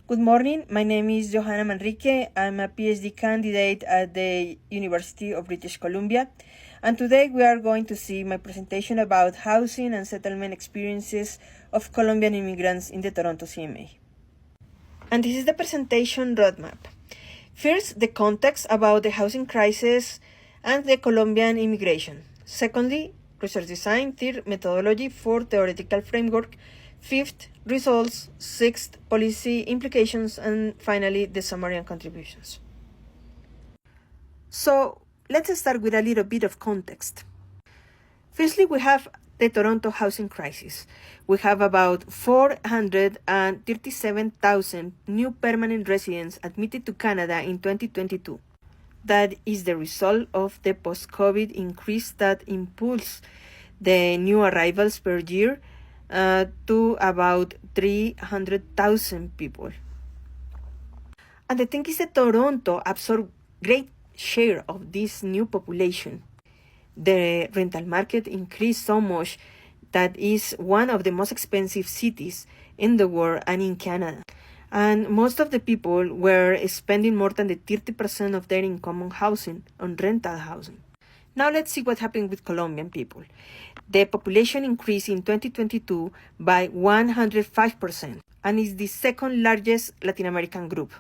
Good morning, my name is Johanna Manrique. I'm a PhD candidate at the University of British Columbia, and today we are going to see my presentation about housing and settlement experiences of Colombian immigrants in the Toronto CMA. And this is the presentation roadmap. First, the context about the housing crisis and the Colombian immigration. Secondly, research design. Third, methodology. Fourth, theoretical framework. Fifth, results. Sixth, policy implications. And finally, the summary and contributions. So let's start with a little bit of context. Firstly, we have the Toronto housing crisis. We have about 437,000 new permanent residents admitted to Canada in 2022. That is the result of the post-COVID increase that impulsed the new arrivals per year to about 300,000 people. And the thing is that Toronto absorbed great share of this new population. The rental market increased so much that is one of the most expensive cities in the world and in Canada. And most of the people were spending more than the 30% of their income on housing, on rental housing. Now let's see what happened with Colombian people. The population increased in 2022 by 105% and is the second largest Latin American group.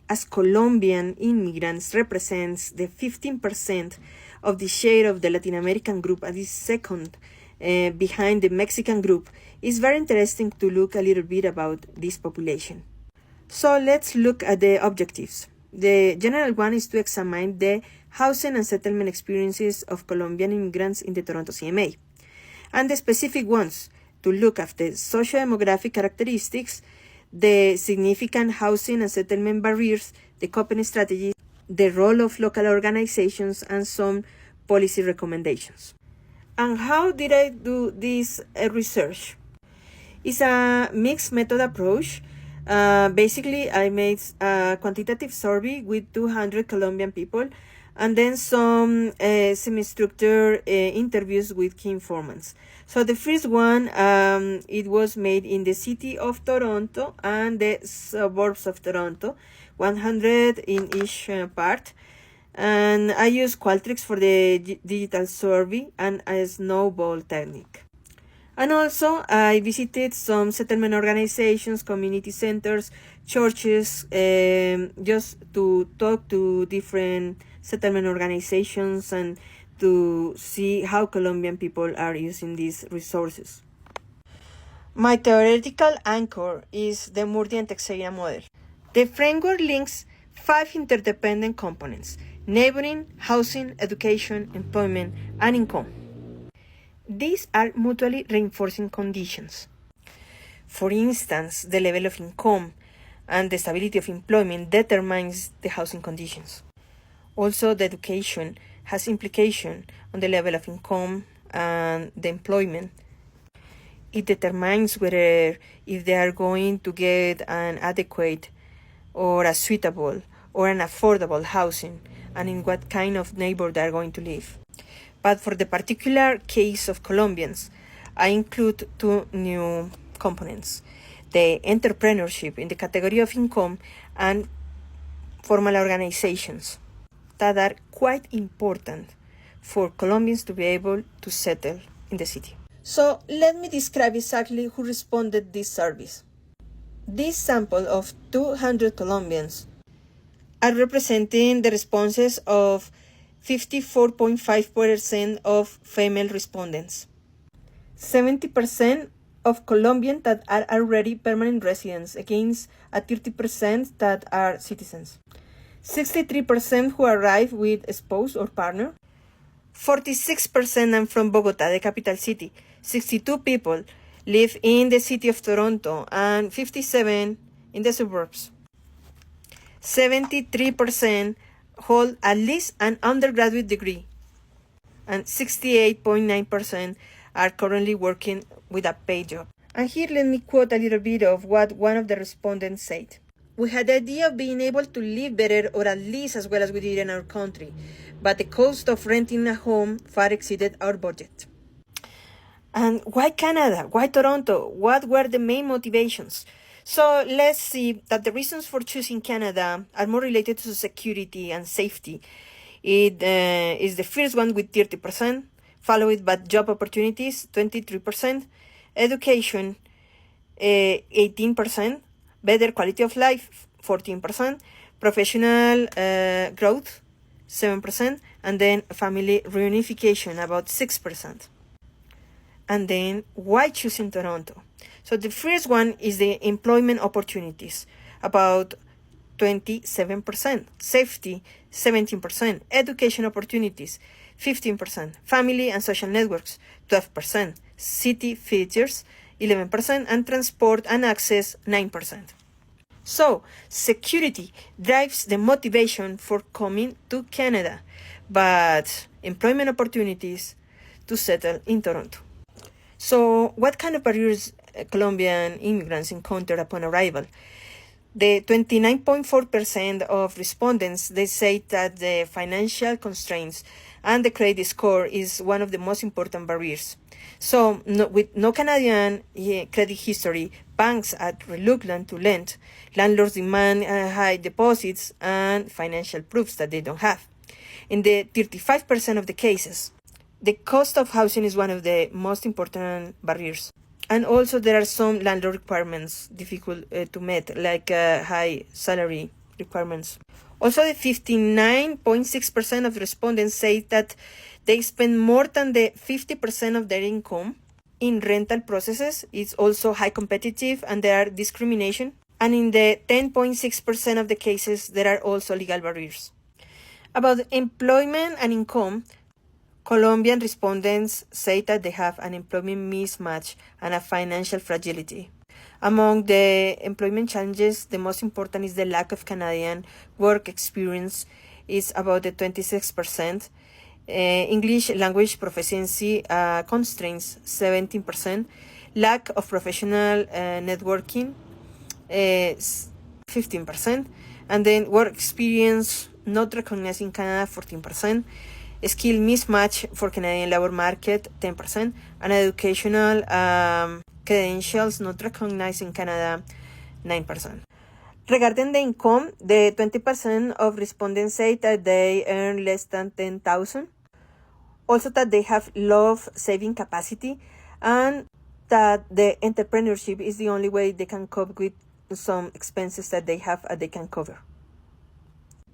As Colombian immigrants represents the 15% of the share of the Latin American group and is second behind the Mexican group, it's very interesting to look a little bit about this population. So let's look at the objectives. The general one is to examine the housing and settlement experiences of Colombian immigrants in the Toronto CMA. And the specific ones to look at the socio-demographic characteristics, the significant housing and settlement barriers, the coping strategies, the role of local organizations, and some policy recommendations. And how did I do this research? It's a mixed method approach. Basically, I made a quantitative survey with 200 Colombian people and then some semi-structured interviews with key informants. So the first one, it was made in the city of Toronto and the suburbs of Toronto, 100 in each part. And I used Qualtrics for the digital survey and a snowball technique. And also, I visited some settlement organizations, community centers, churches, just to talk to different settlement organizations and to see how Colombian people are using these resources. My theoretical anchor is the Murdy and Teixeira model. The framework links 5 interdependent components: neighboring, housing, education, employment, and income. These are mutually reinforcing conditions. For instance, the level of income and the stability of employment determines the housing conditions. Also, the education has implication on the level of income and the employment. It determines whether if they are going to get an adequate or a suitable or an affordable housing and in what kind of neighborhood they are going to live. But for the particular case of Colombians, I include 2 new components: the entrepreneurship in the category of income and formal organizations that are quite important for Colombians to be able to settle in the city. So let me describe exactly who responded this surveys. This sample of 200 Colombians are representing the responses of 54.5% of female respondents, 70% of Colombians that are already permanent residents against a 30% that are citizens, 63% who arrive with a spouse or partner, 46% are from Bogota, the capital city, 62 people live in the city of Toronto, and 57 in the suburbs. 73% hold at least an undergraduate degree, and 68.9% are currently working with a paid job. And here let me quote a little bit of what one of the respondents said. We had the idea of being able to live better or at least as well as we did in our country, but the cost of renting a home far exceeded our budget. And why Canada? Why Toronto? What were the main motivations? So let's see that the reasons for choosing Canada are more related to security and safety. It is the first one with 30%, followed by job opportunities, 23%, education, 18%, better quality of life, 14%, professional growth, 7%, and then family reunification, about 6%. And then why choosing Toronto? So the first one is the employment opportunities, about 27%, safety, 17%, education opportunities, 15%, family and social networks, 12%, city features, 11%, and transport and access, 9%. So, security drives the motivation for coming to Canada, but employment opportunities to settle in Toronto. So, what kind of barriers Colombian immigrants encounter upon arrival? The 29.4% of respondents, they say that the financial constraints and the credit score is one of the most important barriers. So, with no Canadian credit history, banks are reluctant to lend. Landlords demand high deposits and financial proofs that they don't have. In the 35% of the cases, the cost of housing is one of the most important barriers. And also there are some landlord requirements difficult to meet, like high salary requirements. Also, the 59.6% of respondents say that they spend more than the 50% of their income in rental processes. It's also high competitive and there are discrimination. And in the 10.6% of the cases, there are also legal barriers. About employment and income, Colombian respondents say that they have an employment mismatch and a financial fragility. Among the employment challenges, the most important is the lack of Canadian work experience, is about the 26%. English language proficiency constraints, 17%. Lack of professional networking, 15%. And then work experience not recognized in Canada, 14%. Skill mismatch for Canadian labor market, 10%, and educational credentials not recognized in Canada, 9%. Regarding the income, the 20% of respondents say that they earn less than $10,000. Also that they have low saving capacity and that the entrepreneurship is the only way they can cope with some expenses that they have and they can cover.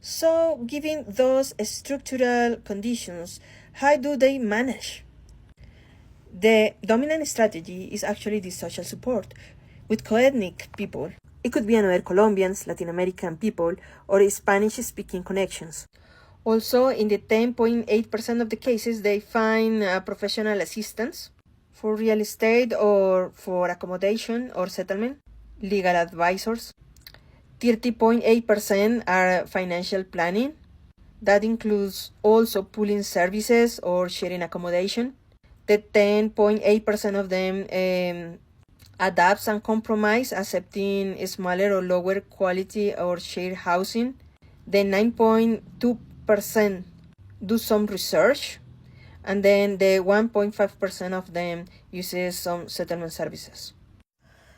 So, given those structural conditions, how do they manage? The dominant strategy is actually the social support with co-ethnic people. It could be another Colombians, Latin American people, or Spanish-speaking connections. Also, in the 10.8% of the cases, they find professional assistance for real estate or for accommodation or settlement, legal advisors. 30.8% are financial planning. That includes also pooling services or sharing accommodation. The 10.8% of them adapts and compromise, accepting smaller or lower quality or shared housing. The 9.2% do some research. And then the 1.5% of them uses some settlement services.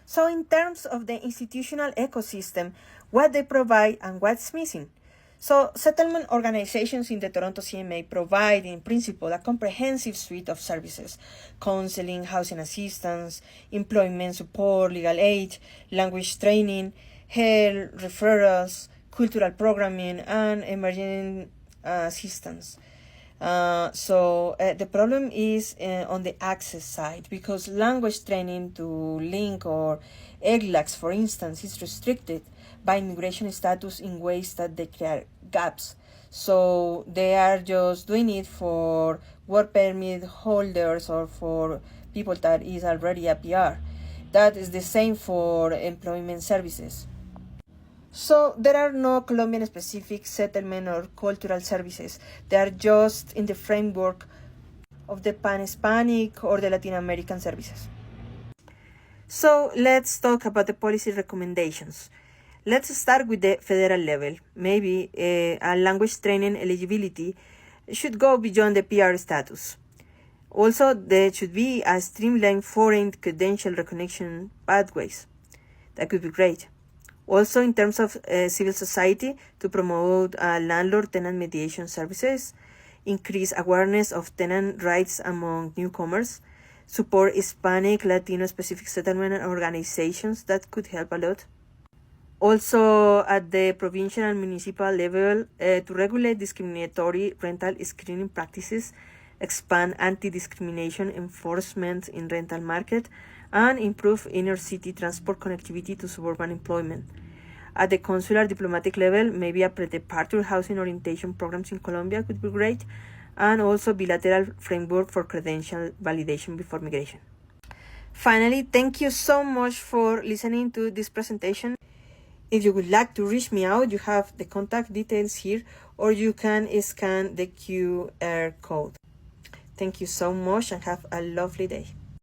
So in terms of the institutional ecosystem, what they provide and what's missing. So settlement organizations in the Toronto CMA provide in principle a comprehensive suite of services: counseling, housing assistance, employment support, legal aid, language training, health referrals, cultural programming, and emergency assistance. The problem is on the access side, because language training to link or EGLACs, for instance, is restricted by immigration status in ways that they create gaps. So they are just doing it for work permit holders or for people that is already a PR. That is the same for employment services. So there are no Colombian-specific settlement or cultural services. They are just in the framework of the Pan-Hispanic or the Latin American services. So let's talk about the policy recommendations. Let's start with the federal level. Maybe a language training eligibility should go beyond the PR status. Also, there should be a streamlined foreign credential recognition pathways. That could be great. Also, in terms of civil society, to promote landlord-tenant mediation services, increase awareness of tenant rights among newcomers, support Hispanic, Latino-specific settlement organizations. That could help a lot. Also, at the provincial and municipal level, to regulate discriminatory rental screening practices, expand anti-discrimination enforcement in rental market, and improve inner-city transport connectivity to suburban employment. At the consular diplomatic level, maybe a pre-departure housing orientation programs in Colombia could be great, and also bilateral framework for credential validation before migration. Finally, thank you so much for listening to this presentation. If you would like to reach me out, you have the contact details here, or you can scan the QR code. Thank you so much and have a lovely day.